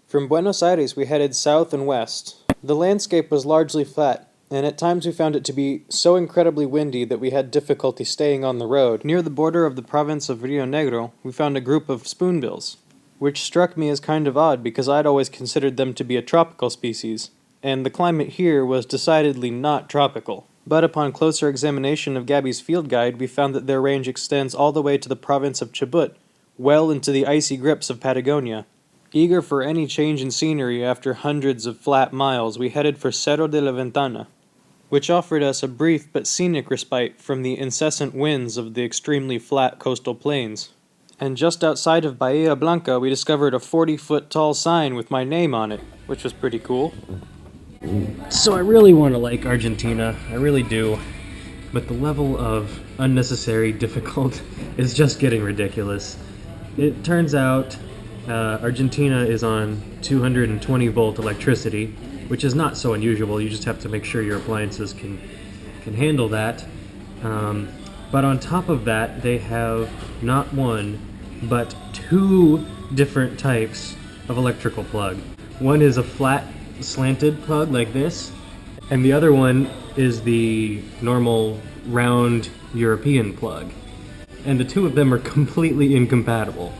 From Buenos Aires we headed south and west. The landscape was largely flat, and at times we found it to be so incredibly windy that we had difficulty staying on the road. Near the border of the province of Rio Negro, we found a group of spoonbills, which struck me as kind of odd because I'd always considered them to be a tropical species, and the climate here was decidedly not tropical. But upon closer examination of Gabby's field guide, we found that their range extends all the way to the province of Chubut, well into the icy grips of Patagonia. Eager for any change in scenery after hundreds of flat miles, we headed for Cerro de la Ventana, which offered us a brief but scenic respite from the incessant winds of the extremely flat coastal plains. And just outside of Bahia Blanca, we discovered a 40-foot tall sign with my name on it, which was pretty cool. So I really want to like Argentina, I really do, but the level of unnecessary difficult is just getting ridiculous. It turns out Argentina is on 220 volt electricity, which is not so unusual. You just have to make sure your appliances can handle that. But on top of that, they have not one, but two different types of electrical plug. One is a flat, slanted plug like this, and the other one is the normal, round European plug. And the two of them are completely incompatible.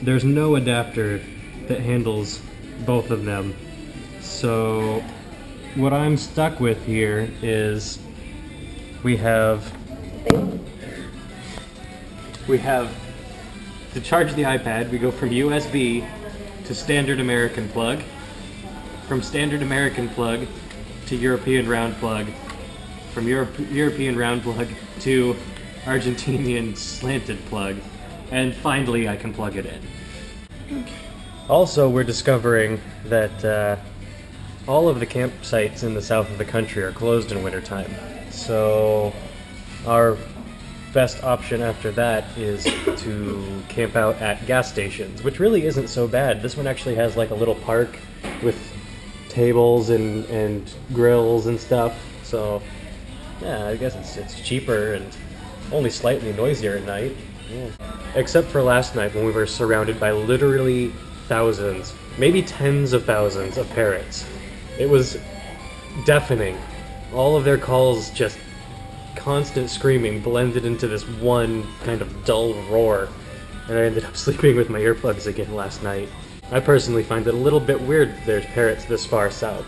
There's no adapter that handles both of them. So what I'm stuck with here is we have to charge the iPad, we go from USB to standard American plug, from standard American plug to European round plug, from European round plug to Argentinian slanted plug, and finally I can plug it in. Also, we're discovering that all of the campsites in the south of the country are closed in wintertime. So our best option after that is to camp out at gas stations, which really isn't so bad. This one actually has like a little park with tables and grills and stuff. So yeah, I guess it's cheaper and only slightly noisier at night. Yeah. Except for last night when we were surrounded by literally thousands, maybe tens of thousands of parrots. It was deafening. All of their calls, just constant screaming, blended into this one kind of dull roar, and I ended up sleeping with my earplugs again last night. I personally find it a little bit weird there's parrots this far south,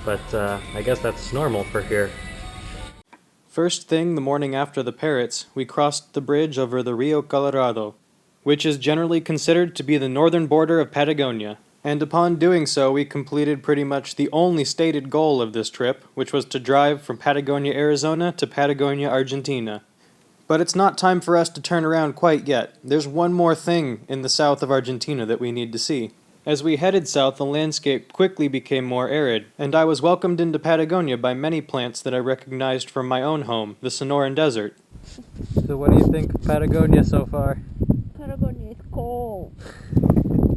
but I guess that's normal for here. First thing the morning after the parrots, we crossed the bridge over the Rio Colorado, which is generally considered to be the northern border of Patagonia. And upon doing so, we completed pretty much the only stated goal of this trip, which was to drive from Patagonia, Arizona to Patagonia, Argentina. But it's not time for us to turn around quite yet. There's one more thing in the south of Argentina that we need to see. As we headed south, the landscape quickly became more arid, and I was welcomed into Patagonia by many plants that I recognized from my own home, the Sonoran Desert. So what do you think of Patagonia so far? Patagonia is cold.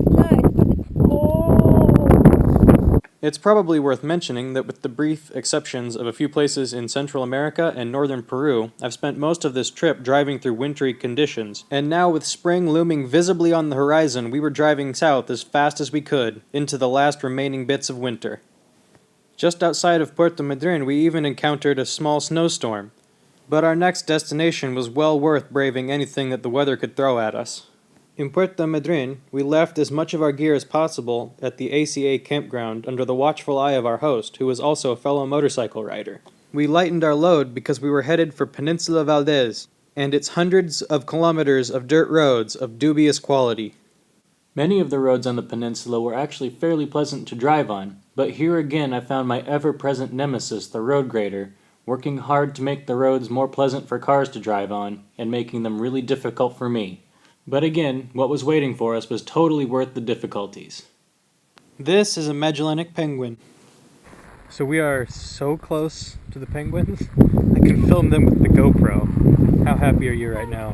Nice, but it's cold. It's probably worth mentioning that with the brief exceptions of a few places in Central America and northern Peru, I've spent most of this trip driving through wintry conditions, and now with spring looming visibly on the horizon, we were driving south as fast as we could, into the last remaining bits of winter. Just outside of Puerto Madryn, we even encountered a small snowstorm, but our next destination was well worth braving anything that the weather could throw at us. In Puerto Madryn, we left as much of our gear as possible at the ACA campground under the watchful eye of our host, who was also a fellow motorcycle rider. We lightened our load because we were headed for Peninsula Valdez, and its hundreds of kilometers of dirt roads of dubious quality. Many of the roads on the peninsula were actually fairly pleasant to drive on, but here again I found my ever-present nemesis, the road grader, working hard to make the roads more pleasant for cars to drive on, and making them really difficult for me. But again, what was waiting for us was totally worth the difficulties. This is a Magellanic penguin. So we are so close to the penguins, I can film them with the GoPro. How happy are you right now?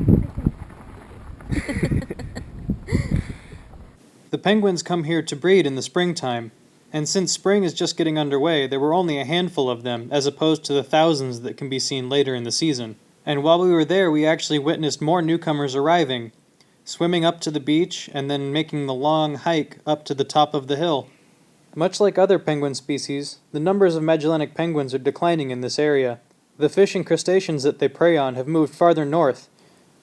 The penguins come here to breed in the springtime, and since spring is just getting underway, there were only a handful of them as opposed to the thousands that can be seen later in the season. And while we were there, we actually witnessed more newcomers arriving. swimming up to the beach and then making the long hike up to the top of the hill. Much like other penguin species, the numbers of Magellanic penguins are declining in this area. The fish and crustaceans that they prey on have moved farther north,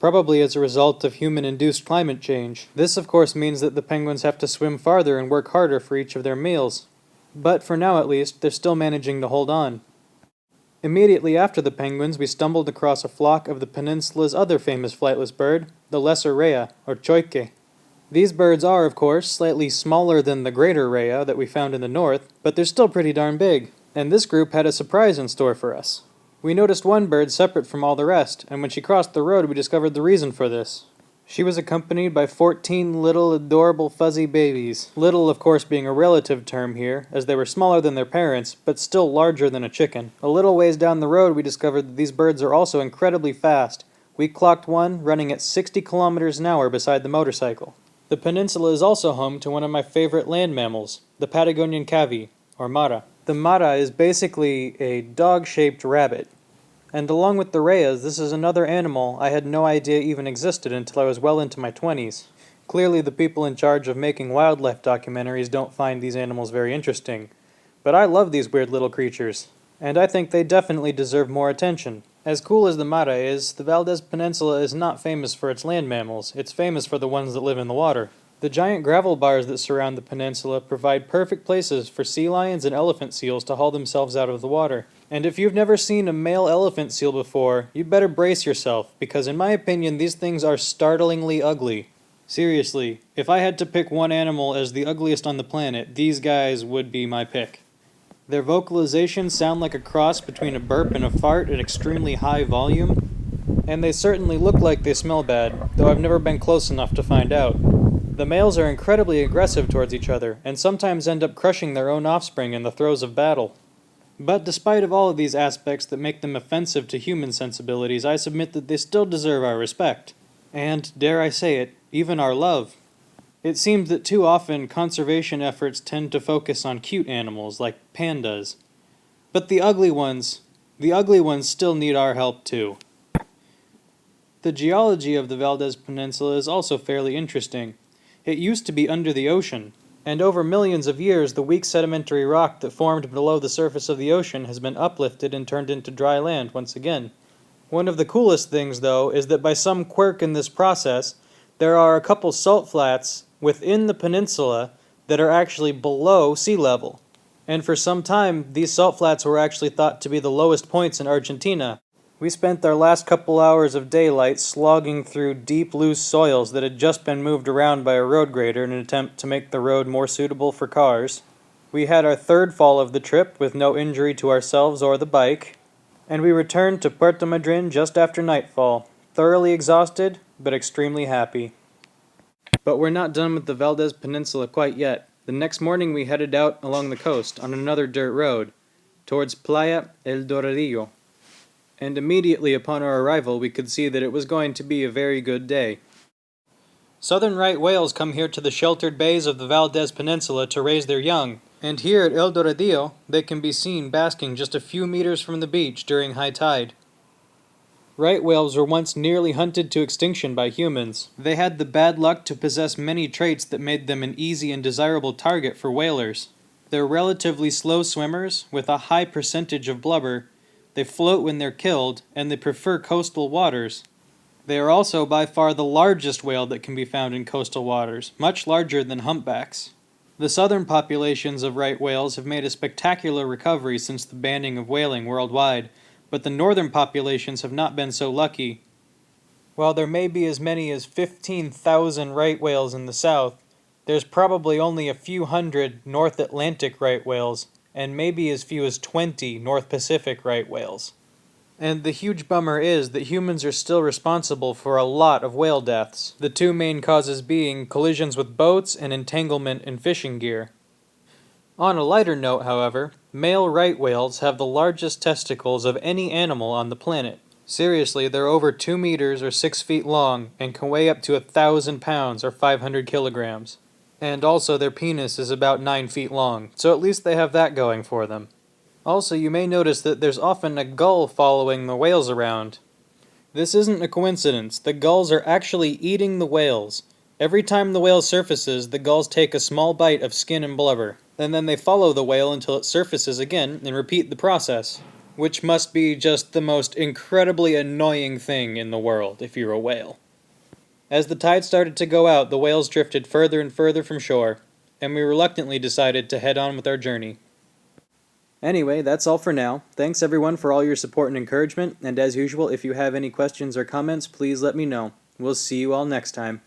probably as a result of human-induced climate change. This, of course, means that the penguins have to swim farther and work harder for each of their meals. But for now, at least, they're still managing to hold on. Immediately after the penguins, we stumbled across a flock of the peninsula's other famous flightless bird, the lesser rhea, or choike. These birds are, of course, slightly smaller than the greater rhea that we found in the north, but they're still pretty darn big. And this group had a surprise in store for us. We noticed one bird separate from all the rest, and when she crossed the road we discovered the reason for this. She was accompanied by 14 little adorable fuzzy babies. Little, of course, being a relative term here, as they were smaller than their parents, but still larger than a chicken. A little ways down the road we discovered that these birds are also incredibly fast. We clocked one running at 60 kilometers an hour beside the motorcycle. The peninsula is also home to one of my favorite land mammals, the Patagonian cavy, or mara. The mara is basically a dog-shaped rabbit. And along with the rheas, this is another animal I had no idea even existed until I was well into my 20s. Clearly the people in charge of making wildlife documentaries don't find these animals very interesting. But I love these weird little creatures, and I think they definitely deserve more attention. As cool as the mara is, the Valdez Peninsula is not famous for its land mammals, it's famous for the ones that live in the water. The giant gravel bars that surround the peninsula provide perfect places for sea lions and elephant seals to haul themselves out of the water. And if you've never seen a male elephant seal before, you'd better brace yourself, because in my opinion these things are startlingly ugly. Seriously, if I had to pick one animal as the ugliest on the planet, these guys would be my pick. Their vocalizations sound like a cross between a burp and a fart at extremely high volume, and they certainly look like they smell bad, though I've never been close enough to find out. The males are incredibly aggressive towards each other, and sometimes end up crushing their own offspring in the throes of battle. But despite of all of these aspects that make them offensive to human sensibilities, I submit that they still deserve our respect. And, dare I say it, even our love. It seems that too often conservation efforts tend to focus on cute animals like pandas. But the ugly ones still need our help too. The geology of the Valdez Peninsula is also fairly interesting. It used to be under the ocean, and over millions of years the weak sedimentary rock that formed below the surface of the ocean has been uplifted and turned into dry land once again. One of the coolest things, though, is that by some quirk in this process, there are a couple salt flats within the peninsula that are actually below sea level. And for some time, these salt flats were actually thought to be the lowest points in Argentina. We spent our last couple hours of daylight slogging through deep, loose soils that had just been moved around by a road grader in an attempt to make the road more suitable for cars. We had our third fall of the trip with no injury to ourselves or the bike, and we returned to Puerto Madryn just after nightfall, thoroughly exhausted, but extremely happy. But we're not done with the Valdez Peninsula quite yet. The next morning we headed out along the coast on another dirt road, towards Playa El Doradillo. And immediately upon our arrival we could see that it was going to be a very good day. Southern right whales come here to the sheltered bays of the Valdez Peninsula to raise their young, and here at El Doradillo they can be seen basking just a few meters from the beach during high tide. Right whales were once nearly hunted to extinction by humans. They had the bad luck to possess many traits that made them an easy and desirable target for whalers. They're relatively slow swimmers, with a high percentage of blubber. They float when they're killed, and they prefer coastal waters. They are also by far the largest whale that can be found in coastal waters, much larger than humpbacks. The southern populations of right whales have made a spectacular recovery since the banning of whaling worldwide, but the northern populations have not been so lucky. While there may be as many as 15,000 right whales in the south, there's probably only a few hundred North Atlantic right whales, and maybe as few as 20 North Pacific right whales. And the huge bummer is that humans are still responsible for a lot of whale deaths, the two main causes being collisions with boats and entanglement in fishing gear. On a lighter note, however, male right whales have the largest testicles of any animal on the planet. Seriously, they're over 2 meters or 6 feet long and can weigh up to 1,000 pounds or 500 kilograms. And also their penis is about 9 feet long, so at least they have that going for them. Also, you may notice that there's often a gull following the whales around. This isn't a coincidence. The gulls are actually eating the whales. Every time the whale surfaces, the gulls take a small bite of skin and blubber, and then they follow the whale until it surfaces again and repeat the process. Which must be just the most incredibly annoying thing in the world if you're a whale. As the tide started to go out, the whales drifted further and further from shore, and we reluctantly decided to head on with our journey. Anyway, that's all for now. Thanks everyone for all your support and encouragement, and as usual, if you have any questions or comments, please let me know. We'll see you all next time.